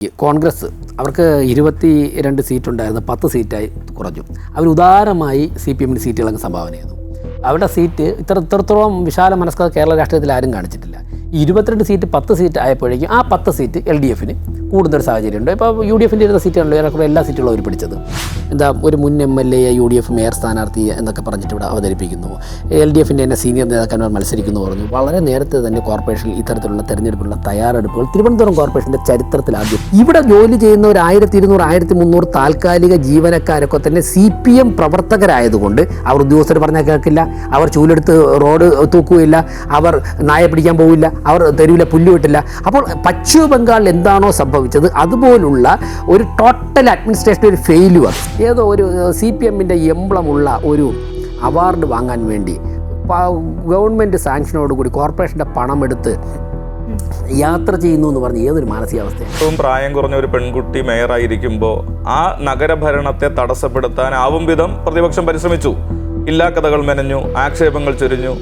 കോൺഗ്രസ് അവർക്ക് 22 സീറ്റുണ്ടായിരുന്നു, 10 സീറ്റായി കുറഞ്ഞു. അവർ ഉദാരമായി CPM-ന് സീറ്റുകളൊക്കെ സംഭാവന ചെയ്തു. അവരുടെ സീറ്റ് ഇത്രത്തോളം വിശാല മനസ്കത കേരള രാഷ്ട്രീയത്തിൽ ആരും കാണിച്ചിട്ടില്ല. ഈ 22 സീറ്റ് 10 സീറ്റ് ആയപ്പോഴേക്കും ആ 10 സീറ്റ് LDF-ന് കൂടുന്നൊരു സാഹചര്യമുണ്ട്. ഇപ്പോൾ UDF-ൻ്റെ ഇരുന്ന സീറ്റാണല്ലോ ഏറെക്കുറെ എല്ലാ സീറ്റുകളും അവർ പിടിച്ചത്. ഒരു മുൻ MLA UDF മേയർ സ്ഥാനാർത്ഥി എന്നൊക്കെ പറഞ്ഞിട്ട് ഇവിടെ അവതരിപ്പിക്കുന്നു. LDF-ൻ്റെ തന്നെ സീനിയർ നേതാക്കന്മാർ മത്സരിക്കുന്നു പറഞ്ഞു. വളരെ നേരത്തെ തന്നെ കോർപ്പറേഷനിൽ ഇത്തരത്തിലുള്ള തെരഞ്ഞെടുപ്പിനുള്ള തയ്യാറെടുപ്പുകൾ തിരുവനന്തപുരം കോർപ്പറേഷൻ്റെ ചരിത്രത്തിൽ ആദ്യം. ഇവിടെ ജോലി ചെയ്യുന്ന ഒരു 1200 1300 താൽക്കാലിക ജീവനക്കാരൊക്കെ തന്നെ CPM പ്രവർത്തകരായതുകൊണ്ട് അവർ ഉദ്യോഗസ്ഥർ പറഞ്ഞാൽ കേൾക്കില്ല, അവർ ചൂലെടുത്ത് റോഡ് തൂക്കുകയില്ല, അവർ നായ പിടിക്കാൻ പോവില്ല, അവർ തെരുവിലെ പുല്ല് വിട്ടില്ല. അപ്പോൾ പശ്ചിമ ബംഗാളിൽ എന്താണോ സംഭവിച്ചത് അതുപോലുള്ള ഒരു ടോട്ടൽ അഡ്മിനിസ്ട്രേഷൻ ഒരു ഫെയിലുവർ. ഏതോ ഒരു CPM-ൻ്റെ എംബ്ലമുള്ള ഒരു അവാർഡ് വാങ്ങാൻ വേണ്ടി ഗവൺമെൻറ് സാങ്ഷനോടുകൂടി കോർപ്പറേഷൻ്റെ പണമെടുത്ത് യാത്ര ചെയ്യുന്നു എന്ന് പറഞ്ഞ് ഏതൊരു മാനസികാവസ്ഥയാണ്. ഏറ്റവും പ്രായം കുറഞ്ഞ ഒരു പെൺകുട്ടി മേയറായിരിക്കുമ്പോൾ ആ നഗരഭരണത്തെ തടസ്സപ്പെടുത്താൻ ആവും വിധം പ്രതിപക്ഷം പരിശ്രമിച്ചു. ഇല്ലാ കഥകൾ മെനഞ്ഞു, ആക്ഷേപങ്ങൾ ചൊരിഞ്ഞു,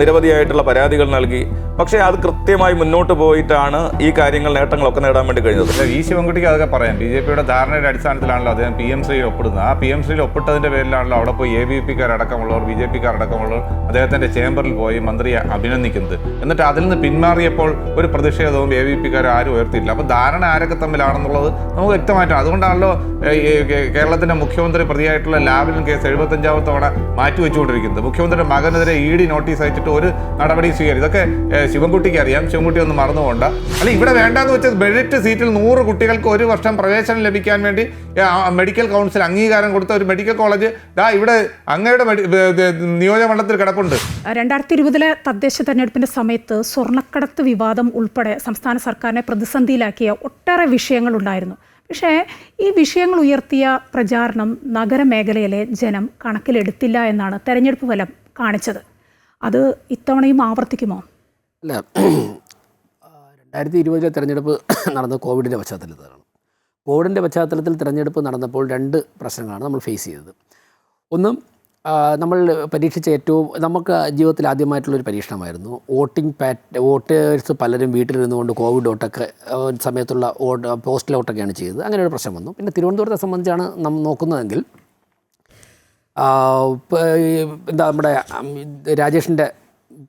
നിരവധിയായിട്ടുള്ള പരാതികൾ നൽകി. പക്ഷേ അത് കൃത്യമായി മുന്നോട്ട് പോയിട്ടാണ് ഈ കാര്യങ്ങൾ നേട്ടങ്ങളൊക്കെ നേടാൻ വേണ്ടി കഴിഞ്ഞത്. ഈ ശിവൻകുട്ടിക്ക് അതൊക്കെ പറയാം. BJP-യുടെ ധാരണയുടെ അടിസ്ഥാനത്തിലാണല്ലോ അദ്ദേഹം PMശ്രീയിൽ ഒപ്പിടുന്നത്. ആ PMശ്രീയിൽ ഒപ്പിട്ടതിൻ്റെ പേരിലാണല്ലോ അവിടെ പോയി ABP-കാരടക്കമുള്ളവർ BJP-കാരടക്കമുള്ളവർ അദ്ദേഹത്തിൻ്റെ ചേംബറിൽ പോയി മന്ത്രിയെ അഭിനന്ദിക്കുന്നത്. എന്നിട്ട് അതിൽ നിന്ന് പിന്മാറിയപ്പോൾ ഒരു പ്രതിഷേധവും ABP-കാർ ആരും ഉയർത്തിയില്ല. അപ്പോൾ ധാരണ ആരൊക്കെ തമ്മിലാണെന്നുള്ളത് നമുക്ക് വ്യക്തമായിട്ടാണ്. അതുകൊണ്ടാണല്ലോ കേരളത്തിൻ്റെ മുഖ്യമന്ത്രി പ്രതിയായിട്ടുള്ള ലാവലിൻ കേസ് 75ാമത്തെ തവണ മാറ്റിവെച്ചുകൊണ്ടിരിക്കുന്നത്. മുഖ്യമന്ത്രിയുടെ മകനെതിരെ ED നോട്ടീസ് അയച്ചിട്ട് ഒരു നടപടി സ്വീകരിക്കും. ഇതൊക്കെ ശിവൻകുട്ടിക്ക് അറിയാം. ശിവൻകുട്ടി ഒന്നും മറന്നുപോണ്ട. അല്ല, ഇവിടെ വേണ്ടാന്ന് വെച്ചാൽ മെറിറ്റ് സീറ്റിൽ 100 കുട്ടികൾക്ക് 1 വർഷം പ്രവേശനം ലഭിക്കാൻ വേണ്ടി മെഡിക്കൽ കൗൺസിൽ അംഗീകാരം കൊടുത്ത ഒരു മെഡിക്കൽ കോളേജ് ഇവിടെ അങ്ങയുടെ നിയോജകമണ്ഡലത്തിൽ കിടപ്പുണ്ട്. 2020 തദ്ദേശ തെരഞ്ഞെടുപ്പിന്റെ സമയത്ത് സ്വർണ്ണക്കടത്ത് വിവാദം ഉൾപ്പെടെ സംസ്ഥാന സർക്കാരിനെ പ്രതിസന്ധിയിലാക്കിയ ഒട്ടേറെ വിഷയങ്ങളുണ്ടായിരുന്നു. പക്ഷേ ഈ വിഷയങ്ങൾ ഉയർത്തിയ പ്രചാരണം നഗരമേഖലയിലെ ജനം കണക്കിലെടുത്തില്ല എന്നാണ് തെരഞ്ഞെടുപ്പ് ഫലം കാണിച്ചത്. അത് ഇത്തവണയും ആവർത്തിക്കുമോ? അല്ല, 2020 തെരഞ്ഞെടുപ്പ് നടന്നത് കോവിഡിൻ്റെ പശ്ചാത്തലത്തിലാണ്. കോവിഡിൻ്റെ പശ്ചാത്തലത്തിൽ തിരഞ്ഞെടുപ്പ് നടന്നപ്പോൾ 2 പ്രശ്നങ്ങളാണ് നമ്മൾ ഫേസ് ചെയ്തത്. ഒന്ന്, നമ്മൾ പരീക്ഷിച്ച നമുക്ക് ജീവിതത്തിൽ ആദ്യമായിട്ടുള്ളൊരു പരീക്ഷണമായിരുന്നു വോട്ടേഴ്സ് പലരും വീട്ടിലിരുന്നുകൊണ്ട് കോവിഡ് വോട്ടൊക്കെ സമയത്തുള്ള പോസ്റ്റൽ വോട്ടൊക്കെയാണ് ചെയ്തത്. അങ്ങനെ ഒരു പ്രശ്നം വന്നു. പിന്നെ തിരുവനന്തപുരത്തെ സംബന്ധിച്ചാണ് നമ്മൾ നോക്കുന്നതെങ്കിൽ നമ്മുടെ രാജേഷിൻ്റെ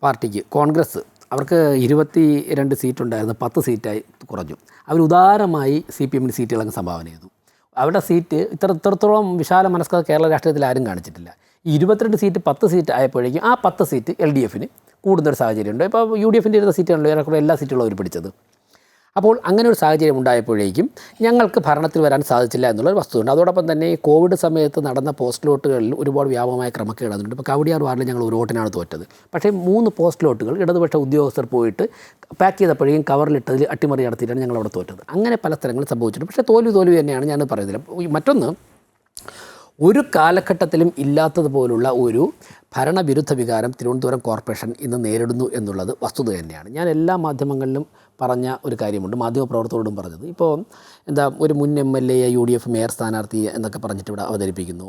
പാർട്ടിക്ക് കോൺഗ്രസ് അവർക്ക് 22 സീറ്റുണ്ടായിരുന്നു, 10 സീറ്റായി കുറഞ്ഞു. അവർ ഉദാരമായി CPM-ന് സീറ്റുകളൊക്കെ സംഭാവന ചെയ്തു. അവരുടെ സീറ്റ് ഇത്രത്തോളം വിശാല മനസ്കത കേരള രാഷ്ട്രീയത്തിൽ ആരും കാണിച്ചിട്ടില്ല. ഈ 22 സീറ്റ് 10 സീറ്റ് ആയപ്പോഴേക്കും ആ 10 സീറ്റ് LDF-ന് കൂടുന്നൊരു സാഹചര്യമുണ്ട്. ഇപ്പോൾ UDF-ൻ്റെ ഇരുന്ന സീറ്റാണല്ലോ ഏറെക്കുറെ എല്ലാ സീറ്റുകളും അവർ പിടിച്ചത്. അപ്പോൾ അങ്ങനെ ഒരു സാഹചര്യം ഉണ്ടായപ്പോഴേക്കും ഞങ്ങൾക്ക് ഭരണത്തിൽ വരാൻ സാധിച്ചില്ല എന്നുള്ളൊരു വസ്തുതയുണ്ട്. അതോടൊപ്പം തന്നെ കോവിഡ് സമയത്ത് നടന്ന പോസ്റ്റ് വോട്ടുകളിൽ ഒരുപാട് വ്യാപകമായ ക്രമക്കേട് നടന്നിട്ടുണ്ട്. ഇപ്പോൾ കവടിയാർ വാർഡിൽ ഞങ്ങൾ ഒരു വോട്ടിനാണ് തോറ്റത്. പക്ഷേ 3 പോസ്റ്റ് വോട്ടുകൾ ഇടതുപക്ഷ ഉദ്യോഗസ്ഥർ പോയിട്ട് പാക്ക് ചെയ്തപ്പോഴേക്കും കവറിലിട്ടതിൽ അട്ടിമറി നടത്തിയിട്ടാണ് ഞങ്ങൾ അവിടെ തോറ്റത്. അങ്ങനെ പല സ്ഥലങ്ങളിൽ സംഭവിച്ചിട്ടുണ്ട്. പക്ഷേ തോൽവി തന്നെയാണ് ഞാൻ പറയുന്നില്ല. മറ്റൊന്ന്, ഒരു കാലഘട്ടത്തിലും ഇല്ലാത്തതുപോലുള്ള ഒരു ഭരണവിരുദ്ധ വികാരം തിരുവനന്തപുരം കോർപ്പറേഷൻ ഇന്ന് നേരിടുന്നു എന്നുള്ളത് വസ്തുത തന്നെയാണ്. ഞാൻ എല്ലാ മാധ്യമങ്ങളിലും പറഞ്ഞ ഒരു കാര്യമുണ്ട്, മാധ്യമപ്രവർത്തകരോടും പറഞ്ഞത്. ഇപ്പോൾ ഒരു മുൻ MLA UDF മേയർ സ്ഥാനാർത്ഥി എന്നൊക്കെ പറഞ്ഞിട്ട് ഇവിടെ അവതരിപ്പിക്കുന്നു.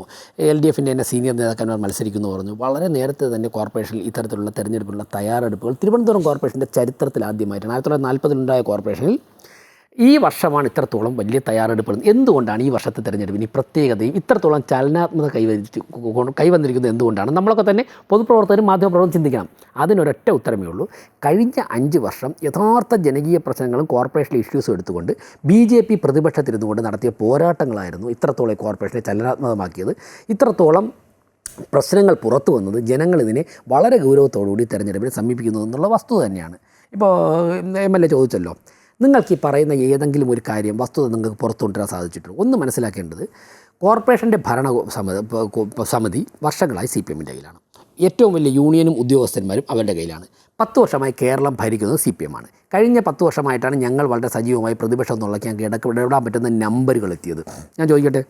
LDF-ൻ്റെ തന്നെ സീനിയർ നേതാക്കന്മാർ മത്സരിക്കുന്നു പറഞ്ഞു. വളരെ നേരത്തെ തന്നെ കോർപ്പറേഷനിൽ ഇത്തരത്തിലുള്ള തെരഞ്ഞെടുപ്പിനുള്ള തയ്യാറെടുപ്പുകൾ തിരുവനന്തപുരം കോർപ്പറേഷൻ്റെ ചരിത്രത്തിൽ ആദ്യമായിട്ടാണ്. 1940-ലുണ്ടായ കോർപ്പറേഷനിൽ ഈ വർഷമാണ് ഇത്രത്തോളം വലിയ തയ്യാറെടുപ്പ്. എന്തുകൊണ്ടാണ് ഈ വർഷത്തെ തെരഞ്ഞെടുപ്പിന് ഈ പ്രത്യേകതയും ഇത്രത്തോളം ചലനാത്മകത കൈവന്നിരിക്കുന്നത്? എന്തുകൊണ്ടാണ്? നമ്മളൊക്കെ തന്നെ പൊതുപ്രവർത്തകരും മാധ്യമപ്രവർത്തകരും ചിന്തിക്കണം. അതിനൊരൊറ്റ ഉത്തരമേ ഉള്ളൂ. കഴിഞ്ഞ 5 വർഷം യഥാർത്ഥ ജനകീയ പ്രശ്നങ്ങളും കോർപ്പറേഷൻ ഇഷ്യൂസും എടുത്തുകൊണ്ട് BJP പ്രതിപക്ഷത്തിരുന്നുകൊണ്ട് നടത്തിയ പോരാട്ടങ്ങളായിരുന്നു ഇത്രത്തോളം കോർപ്പറേഷനെ ചലനാത്മകമാക്കിയത്. ഇത്രത്തോളം പ്രശ്നങ്ങൾ പുറത്തു വന്നത് ജനങ്ങളിതിനെ വളരെ ഗൗരവത്തോടുകൂടി തെരഞ്ഞെടുപ്പിനെ സമീപിക്കുന്നു എന്നുള്ള വസ്തുത തന്നെയാണ്. ഇപ്പോൾ MLA ചോദിച്ചല്ലോ, നിങ്ങൾക്ക് ഈ പറയുന്ന ഏതെങ്കിലും ഒരു കാര്യം വസ്തുത നിങ്ങൾക്ക് പുറത്തു കൊണ്ടുവരാൻ സാധിച്ചിട്ടുള്ളൂ? ഒന്ന് മനസ്സിലാക്കേണ്ടത്, കോർപ്പറേഷൻ്റെ സമിതി വർഷങ്ങളായി CPM-ൻ്റെ കയ്യിലാണ്. ഏറ്റവും വലിയ യൂണിയനും ഉദ്യോഗസ്ഥന്മാരും അവരുടെ കയ്യിലാണ്. 10 വർഷമായി കേരളം ഭരിക്കുന്നത് CPM-ആണ്. കഴിഞ്ഞ 10 വർഷമായിട്ടാണ് ഞങ്ങൾ വളരെ സജീവമായി പ്രതിപക്ഷം എന്നുള്ള ഞങ്ങൾക്ക് ഇടപെടാൻ പറ്റുന്ന നമ്പറുകൾ എത്തിയത്. ഞാൻ ചോദിക്കട്ടെ,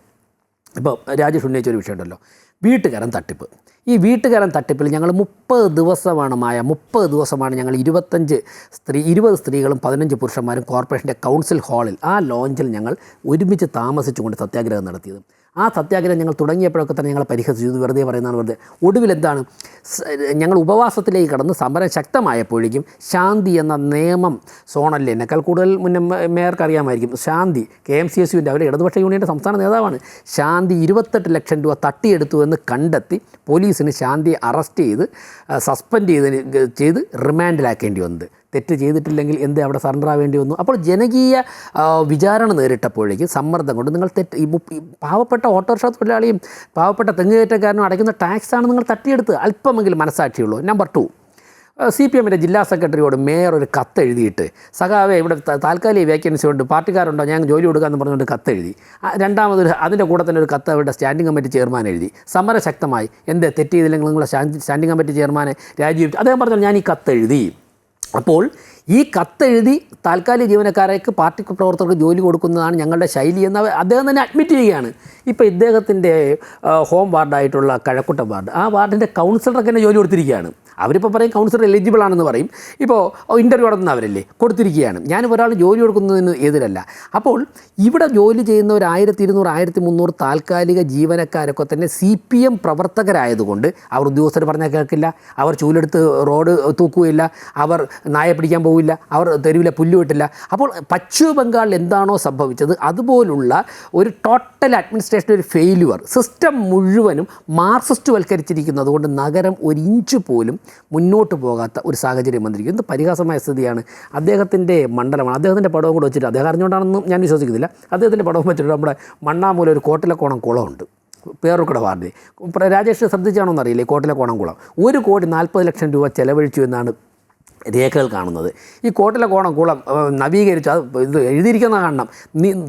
ഇപ്പോൾ രാജേഷ് ഉന്നയിച്ചൊരു വിഷയമുണ്ടല്ലോ, വീട്ടുകാരൻ തട്ടിപ്പ്. ഈ വീട്ടുകാരൻ തട്ടിപ്പിൽ ഞങ്ങൾ 30 ദിവസമാണ് ഞങ്ങൾ 20 സ്ത്രീകളും 15 പുരുഷന്മാരും കോർപ്പറേഷൻ്റെ കൗൺസിൽ ഹാളിൽ ആ ലോഞ്ചിൽ ഞങ്ങൾ ഒരുമിച്ച് താമസിച്ചുകൊണ്ട് സത്യാഗ്രഹം നടത്തിയത്. ആ സത്യാഗ്രഹം ഞങ്ങൾ തുടങ്ങിയപ്പോഴൊക്കെ തന്നെ ഞങ്ങൾ പരിഹസിച്ചു, ഇത് വെറുതെ പറയുന്നതാണ് വെറുതെ. ഒടുവിൽ എന്താണ്, ഞങ്ങൾ ഉപവാസത്തിലേക്ക് കടന്ന് സമരം ശക്തമായപ്പോഴേക്കും ശാന്തി എന്ന നിയമം സോണലിൽ എന്നെക്കാൾ കൂടുതൽ മുന്നേ മേയർക്ക് അറിയാമായിരിക്കും, ശാന്തി KMCSUവിൻ്റെ അവരുടെ ഇടതുപക്ഷ യൂണിയൻ്റെ സംസ്ഥാന നേതാവാണ്. ശാന്തി 28 ലക്ഷം രൂപ തട്ടിയെടുത്തു എന്ന് കണ്ടെത്തി പോലീസിന് ശാന്തിയെ അറസ്റ്റ് ചെയ്ത് സസ്പെൻഡ് ചെയ്ത് റിമാൻഡിലാക്കേണ്ടി വന്നത്. തെറ്റ് ചെയ്തിട്ടില്ലെങ്കിൽ എന്തേ അവിടെ സറണ്ടർ ആവേണ്ടി വന്നു. അപ്പോൾ ജനകീയ വിചാരണ നേരിട്ടപ്പോഴേക്ക് സമ്മർദ്ദം കൊണ്ട് നിങ്ങൾ ഈ പാവപ്പെട്ട ഓട്ടോറിക്ഷ തൊഴിലാളിയും പാവപ്പെട്ട തെങ്ങുകയറ്റക്കാരനും അടയ്ക്കുന്ന ടാക്സാണ് നിങ്ങൾ തട്ടിയെടുത്ത്. അല്പമെങ്കിലും മനസ്സാക്ഷിയുള്ളൂ. നമ്പർ 2, CPMൻ്റെ ജില്ലാ സെക്രട്ടറിയോട് മേയർ ഒരു കത്തെഴുതിയിട്ട്, സഖാവേ ഇവിടെ താൽക്കാലിക വേക്കൻസി ഉണ്ട്, പാർട്ടിക്കാരുണ്ടോ, ഞാൻ ജോലി കൊടുക്കാമെന്ന് പറഞ്ഞുകൊണ്ട് കത്തെഴുതി. രണ്ടാമതൊരു അതിൻ്റെ കൂടെ തന്നെ ഒരു കത്ത് അവരുടെ സ്റ്റാൻഡിംഗ് കമ്മിറ്റി ചെയർമാൻ എഴുതി. സമരം ശക്തമായി. എന്തേ തെറ്റ് ചെയ്തില്ലെങ്കിൽ നിങ്ങളെ സ്റ്റാൻഡിംഗ് കമ്മിറ്റി ചെയർമാനെ രാജിവെച്ചു. അദ്ദേഹം പറഞ്ഞു ഞാൻ ഈ കത്തെഴുതി. അപ്പോൾ ഈ കത്തെഴുതി താൽക്കാലിക ജീവനക്കാർക്ക് പാർട്ടി പ്രവർത്തകർക്ക് ജോലി കൊടുക്കുന്നതാണ് ഞങ്ങളുടെ ശൈലി എന്ന് അദ്ദേഹം തന്നെ അഡ്മിറ്റ് ചെയ്യുകയാണ്. ഇപ്പോൾ ഇദ്ദേഹത്തിൻ്റെ ഹോം വാർഡായിട്ടുള്ള കഴക്കൂട്ടം വാർഡ്, ആ വാർഡിൻ്റെ കൗൺസിലർക്ക് തന്നെ ജോലി കൊടുത്തിരിക്കുകയാണ്. അവരിപ്പോൾ പറയും കൗൺസിലർ എലിജിബിൾ ആണെന്ന് പറയും. ഇപ്പോൾ ഇൻ്റർവ്യൂ നടത്തുന്നവരല്ലേ, കൊടുത്തിരിക്കുകയാണ്. ഞാൻ ഒരാൾ ജോലി കൊടുക്കുന്നതിന് എതിരല്ല. അപ്പോൾ ഇവിടെ ജോലി ചെയ്യുന്ന ഒരു 1200 1300 താൽക്കാലിക ജീവനക്കാരൊക്കെ തന്നെ CPM പ്രവർത്തകരായതുകൊണ്ട് അവർ ഉദ്യോഗസ്ഥർ പറഞ്ഞാൽ കേൾക്കില്ല, അവർ ചൂലെടുത്ത് റോഡ് തൂക്കുകയില്ല, അവർ നായ പിടിക്കാൻ പോകില്ല, അവർ തെരുവിലെ പുല്ല് വിട്ടില്ല. അപ്പോൾ പശ്ചിമ ബംഗാളിൽ എന്താണോ സംഭവിച്ചത് അതുപോലുള്ള ഒരു ടോട്ടൽ അഡ്മിനിസ്ട്രേഷൻ ഒരു ഫെയിലുവർ, സിസ്റ്റം മുഴുവനും മാർക്സിസ്റ്റ് വൽക്കരിച്ചിരിക്കുന്നത് കൊണ്ട് നഗരം ഒരു ഇഞ്ച് പോലും മുന്നോട്ട് പോകാത്ത ഒരു സാഹചര്യം വന്നിരിക്കും. എന്ത് പരിഹാസമായ സ്ഥിതിയാണ്. അദ്ദേഹത്തിൻ്റെ മണ്ഡലമാണ്, അദ്ദേഹത്തിൻ്റെ പടവും കൂടെ വെച്ചിട്ട്, അദ്ദേഹം അറിഞ്ഞുകൊണ്ടാണെന്നും ഞാൻ വിശ്വസിക്കുന്നില്ല, അദ്ദേഹത്തിൻ്റെ പടവും വെച്ചിട്ട് നമ്മുടെ മണ്ണാമൂല ഒരു കോട്ടിലക്കോണം കുളമുണ്ട്, പേരൂർക്കട വാർഡിൽ. രാജേഷ് ശ്രദ്ധിച്ചാണോ എന്നറിയില്ലേ, കോട്ടിലക്കോണം കുളം 1,40,00,000 രൂപ ചെലവഴിച്ചു എന്നാണ് രേഖകൾ കാണുന്നത്. ഈ കോട്ടിലക്കോണം കുളം നവീകരിച്ച് അത് ഇത് എഴുതിയിരിക്കുന്ന കാണണം,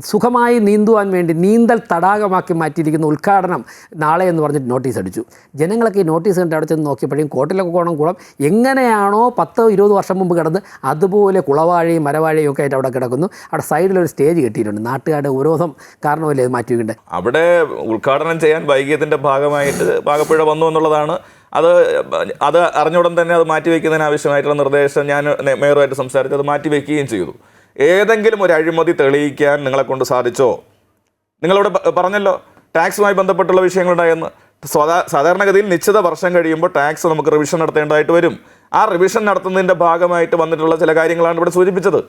സുഖമായി നീന്തുവാൻ വേണ്ടി നീന്തൽ തടാകമാക്കി മാറ്റിയിരിക്കുന്ന ഉദ്ഘാടനം നാളെ എന്ന് പറഞ്ഞിട്ട് നോട്ടീസ് അടിച്ചു. ജനങ്ങളൊക്കെ ഈ നോട്ടീസ് കണ്ട് അവിടെ ചെന്ന് നോക്കിയപ്പോഴേക്കും കോട്ടിലക്കോണം കുളം എങ്ങനെയാണോ 10-20 വർഷം മുമ്പ് കിടന്ന് അതുപോലെ കുളവാഴയും മരവാഴയും ഒക്കെ ആയിട്ട് അവിടെ കിടക്കുന്നു. അവിടെ സൈഡിലൊരു സ്റ്റേജ് കെട്ടിയിട്ടുണ്ട്. നാട്ടുകാരുടെ വിരോധം കാരണമല്ലേ അത് മാറ്റി വയ്ക്കേണ്ടത്. അവിടെ ഉദ്ഘാടനം ചെയ്യാൻ വൈകിയതിൻ്റെ ഭാഗമായിട്ട് പാകപ്പിഴ വന്നു എന്നുള്ളതാണ്. അത് അറിഞ്ഞുടൻ തന്നെ അത് മാറ്റിവെക്കുന്നതിന് ആവശ്യമായിട്ടുള്ള നിർദ്ദേശം ഞാൻ മേയറുമായിട്ട് സംസാരിച്ച് അത് മാറ്റിവെക്കുകയും ചെയ്തു. ഏതെങ്കിലും ഒരു അഴിമതി തെളിയിക്കാൻ നിങ്ങളെ കൊണ്ട് സാധിച്ചോ? നിങ്ങളിവിടെ പറഞ്ഞല്ലോ ടാക്സുമായി ബന്ധപ്പെട്ടുള്ള വിഷയങ്ങളുണ്ടായെന്ന്. സാധാരണഗതിയിൽ നിശ്ചിത വർഷം കഴിയുമ്പോൾ ടാക്സ് നമുക്ക് റിവിഷൻ നടത്തേണ്ടതായിട്ട് വരും. ആ റിവിഷൻ നടത്തുന്നതിൻ്റെ ഭാഗമായിട്ട് വന്നിട്ടുള്ള ചില കാര്യങ്ങളാണ് ഇവിടെ സൂചിപ്പിച്ചത്.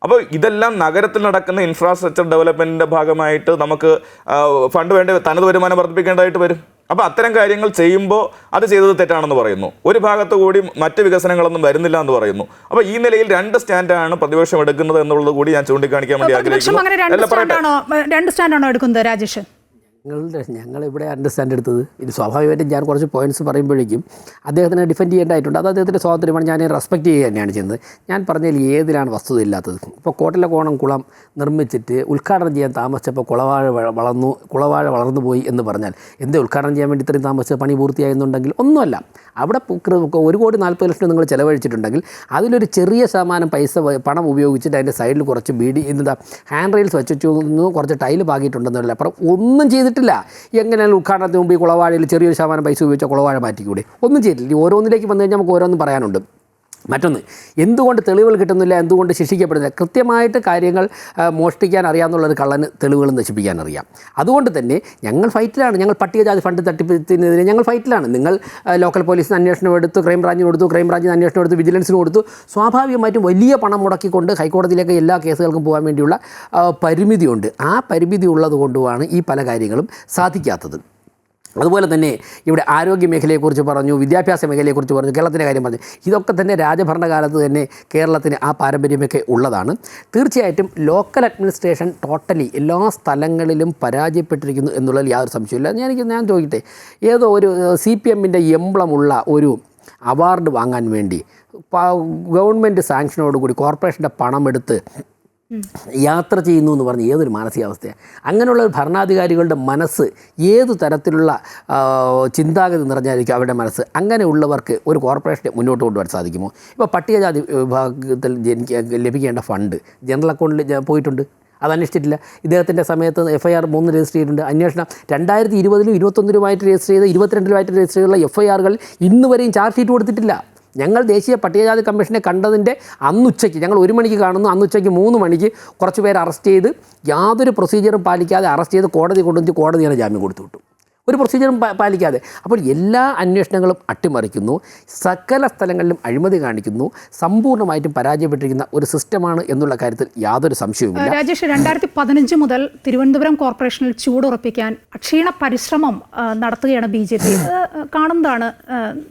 അപ്പോൾ ഇതെല്ലാം നഗരത്തിൽ നടക്കുന്ന ഇൻഫ്രാസ്ട്രക്ചർ ഡെവലപ്മെൻറ്റിൻ്റെ ഭാഗമായിട്ട് നമുക്ക് ഫണ്ട് വേണ്ടി തനത് വരുമാനം വർദ്ധിപ്പിക്കേണ്ടതായിട്ട് വരും. അപ്പോൾ അത്തരം കാര്യങ്ങൾ ചെയ്യുമ്പോൾ അത് ചെയ്തത് തെറ്റാണെന്ന് പറയുന്നു. ഒരു ഭാഗത്ത് കൂടി മറ്റ് വികസനങ്ങളൊന്നും വരുന്നില്ല എന്ന് പറയുന്നു. അപ്പോൾ ഈ നിലയിൽ 2 സ്റ്റാൻഡാണ് പ്രതിപക്ഷം എടുക്കുന്നത് എന്നുള്ളത് കൂടി ഞാൻ ചൂണ്ടിക്കാണിക്കാൻ വേണ്ടി ആഗ്രഹിക്കുന്നു. രണ്ട് സ്റ്റാൻഡാണോ എടുക്കുന്നത് രാജേഷ്? ഞങ്ങളിവിടെ അണ്ടർസ്റ്റാൻഡ് എടുത്തത് ഇത് സ്വാഭാവികമായിട്ടും ഞാൻ കുറച്ച് പോയിൻറ്റ്സ് പറയുമ്പോഴേക്കും അദ്ദേഹത്തിനെ ഡിഫെൻഡ് ചെയ്യേണ്ടതായിട്ടുണ്ട്. അത് അദ്ദേഹത്തിൻ്റെ സ്വാതന്ത്ര്യമാണ്, ഞാൻ റെസ്പെക്റ്റ് ചെയ്യുക തന്നെയാണ് ചെയ്യുന്നത്. ഞാൻ പറഞ്ഞതിൽ ഏതിലാണ് വസ്തുത ഇല്ലാത്തത്? ഇപ്പോൾ കോട്ടിലക്കോണം കുളം നിർമ്മിച്ചിട്ട് ഉദ്ഘാടനം ചെയ്യാൻ താമസിച്ചപ്പോൾ കുളവാഴ വളർന്നു പോയി എന്ന് പറഞ്ഞാൽ എന്തേ ഉദ്ഘാടനം ചെയ്യാൻ വേണ്ടി ഇത്രയും താമസിച്ച പണി പൂർത്തിയായെന്നുണ്ടെങ്കിൽ ഒന്നുമല്ല. അവിടെ 1,40,00,000 നിങ്ങൾ ചിലവഴിച്ചിട്ടുണ്ടെങ്കിൽ അതിലൊരു ചെറിയ ശതമാനം പണം ഉപയോഗിച്ചിട്ട് അതിൻ്റെ സൈഡിൽ കുറച്ച് ഹാൻഡ് റെയിൽസ് വെച്ചു, കുറച്ച് ടൈല് പാകിയിട്ടുണ്ടെന്നല്ല, അപ്പുറം ഒന്നും ചെയ്തിട്ടില്ല. എങ്ങനെയാണ് ഉദ്ഘാടനത്തിന് മുമ്പ് ഈ കുളവാഴയിൽ ചെറിയൊരു ശതമാനം പൈസ ഉപയോഗിച്ചാൽ കുളവാഴ മാറ്റിക്കൂടെ? ഒന്നും ചെയ്തിട്ടില്ല. ഓരോന്നിലേക്ക് വന്നു കഴിഞ്ഞാൽ നമുക്ക് ഓരോന്നും പറയാനുണ്ട്. മറ്റൊന്ന്, എന്തുകൊണ്ട് തെളിവുകൾ കിട്ടുന്നില്ല, എന്തുകൊണ്ട് ശിക്ഷിക്കപ്പെടുന്നില്ല? കൃത്യമായിട്ട് കാര്യങ്ങൾ മോഷ്ടിക്കാൻ അറിയാമെന്നുള്ളൊരു കള്ളന് തെളിവുകൾ നശിപ്പിക്കാൻ അറിയാം. അതുകൊണ്ട് തന്നെ ഞങ്ങൾ ഫൈറ്റിലാണ്. ഞങ്ങൾ പട്ടികജാതി ഫണ്ട് തട്ടിപ്പിനെതിരെ ഞങ്ങൾ ഫൈറ്റിലാണ്. നിങ്ങൾ ലോക്കൽ പോലീസിന് അന്വേഷണം എടുത്തു, ക്രൈംബ്രാഞ്ചിന് കൊടുത്തു, ക്രൈംബ്രാഞ്ചിന് അന്വേഷണം എടുത്തു, വിജിലൻസിന് കൊടുത്തു. സ്വാഭാവികമായിട്ടും വലിയ പണം മുടക്കിക്കൊണ്ട് ഹൈക്കോടതിയിലേക്ക് എല്ലാ കേസുകൾക്കും പോകാൻ വേണ്ടിയുള്ള പരിമിതിയുണ്ട്. ആ പരിമിതി ഉള്ളത് കൊണ്ടുമാണ് ഈ പല കാര്യങ്ങളും സാധിക്കാത്തത്. അതുപോലെ തന്നെ ഇവിടെ ആരോഗ്യ മേഖലയെക്കുറിച്ച് പറഞ്ഞു, വിദ്യാഭ്യാസ മേഖലയെക്കുറിച്ച് പറഞ്ഞു, കേരളത്തിൻ്റെ കാര്യം പറഞ്ഞു. ഇതൊക്കെ തന്നെ രാജഭരണകാലത്ത് തന്നെ കേരളത്തിന് ആ പാരമ്പര്യമൊക്കെ ഉള്ളതാണ്. തീർച്ചയായിട്ടും ലോക്കൽ അഡ്മിനിസ്ട്രേഷൻ ടോട്ടലി എല്ലാ സ്ഥലങ്ങളിലും പരാജയപ്പെട്ടിരിക്കുന്നു എന്നുള്ളതിൽ യാതൊരു സംശയമില്ല. ഞാൻ ചോദിക്കട്ടെ, ഏതോ ഒരു CPMൻ്റെ എംബ്ലമുള്ള ഒരു അവാർഡ് വാങ്ങാൻ വേണ്ടി ഗവൺമെൻറ് സാങ്ഷനോടുകൂടി കോർപ്പറേഷൻ്റെ പണമെടുത്ത് യാത്ര ചെയ്യുന്നു എന്ന് പറഞ്ഞ് ഏതൊരു മാനസികാവസ്ഥയാണ്? അങ്ങനെയുള്ള ഭരണാധികാരികളുടെ മനസ്സ് ഏതു തരത്തിലുള്ള ചിന്താഗതി നിറഞ്ഞായിരിക്കും അവരുടെ മനസ്സ്? അങ്ങനെയുള്ളവർക്ക് ഒരു കോർപ്പറേഷനെ മുന്നോട്ട് കൊണ്ടുപോകാൻ സാധിക്കുമോ? ഇപ്പോൾ പട്ടികജാതി വിഭാഗത്തിൽ ലഭിക്കേണ്ട ഫണ്ട് ജനറൽ അക്കൗണ്ടിൽ പോയിട്ടുണ്ട്. അത് അന്വേഷിച്ചിട്ടില്ല. ഇദ്ദേഹത്തിൻ്റെ സമയത്ത് FIR 3 രജിസ്റ്റർ ചെയ്തിട്ടുണ്ട്. അന്വേഷണം 2020-ലും 21-ലുമായിട്ട് രജിസ്റ്റർ ചെയ്ത് 22-ലുമായിട്ട് രജിസ്റ്റർ ചെയ്തുള്ള FIRകൾ ഇന്ന് വരെയും ചാർജ് ഷീറ്റ് കൊടുത്തിട്ടില്ല. ഞങ്ങൾ ദേശീയ പട്ടികജാതി കമ്മീഷനെ കണ്ടതിൻ്റെ അന്നുച്ചയ്ക്ക്, ഞങ്ങൾ 1 മണിക്ക് കാണുന്നു, അന്നുച്ചയ്ക്ക് 3 മണിക്ക് കുറച്ച് പേര് അറസ്റ്റ് ചെയ്ത് യാതൊരു പ്രൊസീജിയറും പാലിക്കാതെ അറസ്റ്റ് ചെയ്ത് കോടതി കൊണ്ടുവന്ന് കോടതിയാണ് ജാമ്യം കൊടുത്തു വിട്ടു, ഒരു പ്രൊസീജിയറും പാലിക്കാതെ. അപ്പോൾ എല്ലാ അന്വേഷണങ്ങളും അട്ടിമറിക്കുന്നു, സകല സ്ഥലങ്ങളിലും അഴിമതി കാണിക്കുന്നു, സമ്പൂർണ്ണമായിട്ടും പരാജയപ്പെട്ടിരിക്കുന്ന ഒരു സിസ്റ്റമാണ് എന്നുള്ള കാര്യത്തിൽ യാതൊരു സംശയവുമില്ല. രാജേഷ്, 2015 മുതൽ തിരുവനന്തപുരം കോർപ്പറേഷനിൽ ചൂടുറപ്പിക്കാൻ അക്ഷീണ പരിശ്രമം നടത്തുകയാണ് BJP. കാണുന്നതാണ്